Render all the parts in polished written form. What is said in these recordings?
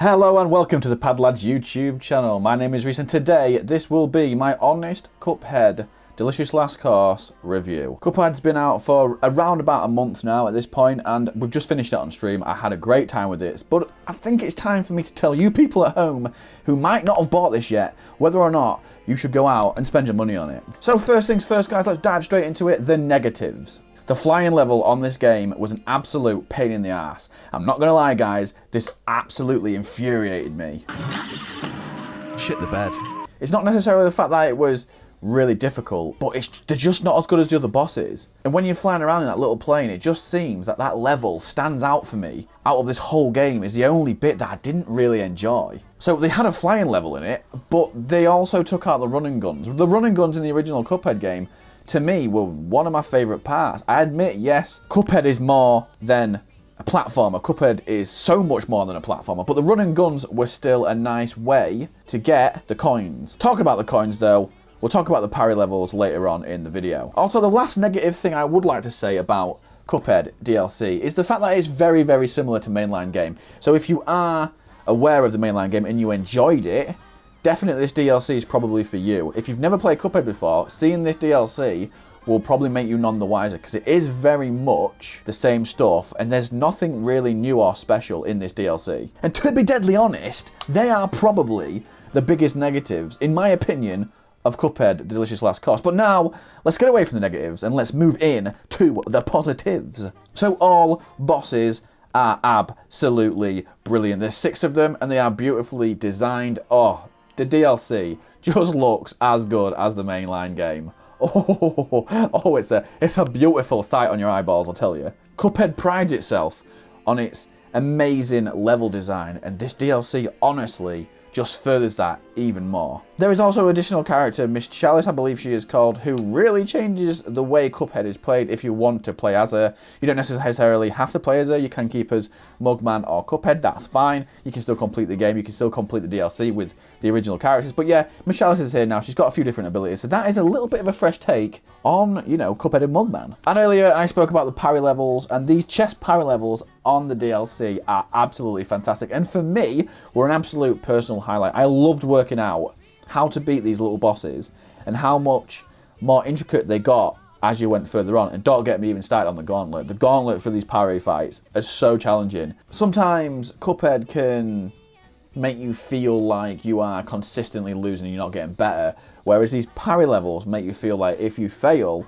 Hello and welcome to the Padlads YouTube channel. My name is Reese and today this will be my honest Cuphead Delicious Last Course review. Cuphead's been out for around about a month now at this point and we've just finished it on stream. I had a great time with it, but I think it's time for me to tell you people at home who might not have bought this yet whether or not you should go out and spend your money on it. So first things first guys, let's dive straight into it. The negatives. The flying level on this game was an absolute pain in the ass. I'm not gonna lie guys, this absolutely infuriated me. Shit the bed. It's not necessarily the fact that it was really difficult, but they're just not as good as the other bosses. And when you're flying around in that little plane, it just seems that that level stands out for me. Out of this whole game is the only bit that I didn't really enjoy. So they had a flying level in it, but they also took out the running guns. The running guns in the original Cuphead game to me were one of my favourite parts. I admit, yes, Cuphead is more than a platformer. Cuphead is so much more than a platformer, but the running guns were still a nice way to get the coins. Talking about the coins though, we'll talk about the parry levels later on in the video. Also, the last negative thing I would like to say about Cuphead DLC is the fact that it's very, very similar to mainline game. So if you are aware of the mainline game and you enjoyed it, definitely this DLC is probably for you. If you've never played Cuphead before, seeing this DLC will probably make you none the wiser because it is very much the same stuff and there's nothing really new or special in this DLC. And to be deadly honest, they are probably the biggest negatives, in my opinion, of Cuphead Delicious Last Course. But now, let's get away from the negatives and let's move in to the positives. So all bosses are absolutely brilliant. There's 6 of them and they are beautifully designed. Oh, the DLC just looks as good as the mainline game. Oh, it's a beautiful sight on your eyeballs, I'll tell you. Cuphead prides itself on its amazing level design, and this DLC honestly just furthers that even more. There is also an additional character, Miss Chalice, I believe she is called, who really changes the way Cuphead is played if you want to play as her. You don't necessarily have to play as her, you can keep as Mugman or Cuphead, that's fine. You can still complete the game, you can still complete the DLC with the original characters. But yeah, Miss Chalice is here now, she's got a few different abilities, so that is a little bit of a fresh take on, you know, Cuphead and Mugman. And earlier I spoke about the parry levels, and these chest parry levels on the DLC are absolutely fantastic, and for me, were an absolute personal highlight. I loved working out how to beat these little bosses and how much more intricate they got as you went further on. And don't get me even started on the gauntlet. The gauntlet for these parry fights is so challenging. Sometimes Cuphead can make you feel like you are consistently losing and you're not getting better, whereas these parry levels make you feel like if you fail,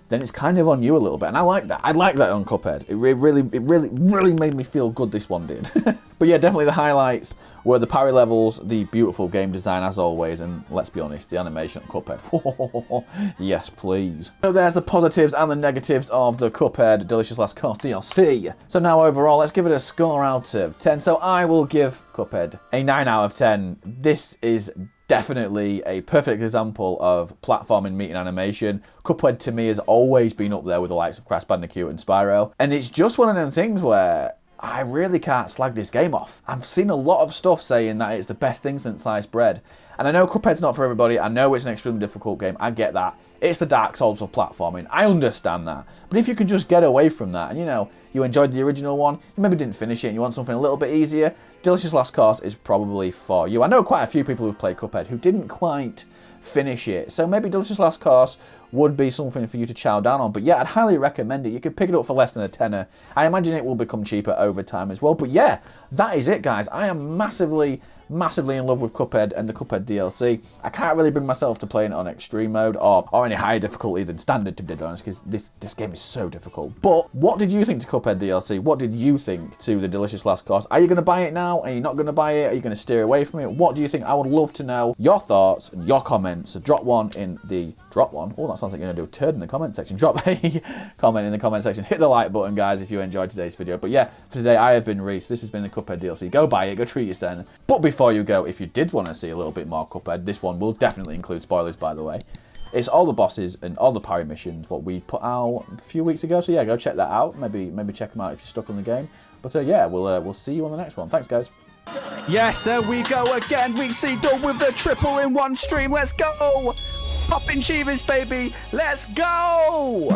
then it's kind of on you a little bit, and I like that. I like that on Cuphead. It really made me feel good, this one did. But yeah, definitely the highlights were the parry levels, the beautiful game design as always, and let's be honest, the animation on Cuphead. Yes, please. So there's the positives and the negatives of the Cuphead Delicious Last Course DLC. So now overall, let's give it a score out of 10. So I will give Cuphead a 9 out of 10. This is definitely a perfect example of platforming meeting animation. Cuphead to me has always been up there with the likes of Crash Bandicoot and Spyro. And it's just one of them things where I really can't slag this game off. I've seen a lot of stuff saying that it's the best thing since sliced bread. And I know Cuphead's not for everybody. I know it's an extremely difficult game. I get that. It's the Dark Souls of platforming. I understand that. But if you can just get away from that and, you know, you enjoyed the original one, you maybe didn't finish it and you want something a little bit easier, Delicious Last Course is probably for you. I know quite a few people who've played Cuphead who didn't quite finish it. So maybe Delicious Last Course would be something for you to chow down on. But yeah, I'd highly recommend it. You could pick it up for less than a tenner. I imagine it will become cheaper over time as well. But yeah, that is it, guys. I am massively in love with Cuphead and the Cuphead DLC. I can't really bring myself to playing it on extreme mode or any higher difficulty than standard, to be honest, because this game is so difficult. But what did you think to Cuphead DLC? What did you think to the Delicious Last Course? Are you going to buy it now? Are you not going to buy it? Are you going to steer away from it? What do you think? I would love to know your thoughts and your comments. So drop one in the... Oh, that sounds like you're going to do a turd in the comment section. Drop a comment in the comment section. Hit the like button, guys, if you enjoyed today's video. But yeah, for today, I have been Reese. This has been the Cuphead DLC. Go buy it. Go treat yourself. But before you go, if you did want to see a little bit more Cuphead, this one will definitely include spoilers, by the way. It's all the bosses and all the parry missions, what we put out a few weeks ago. So yeah, go check that out. Maybe check them out if you're stuck on the game. But yeah, we'll see you on the next one. Thanks, guys. Yes, there we go again. We see done with the triple in one stream. Let's go. Popping Chivas, baby. Let's go.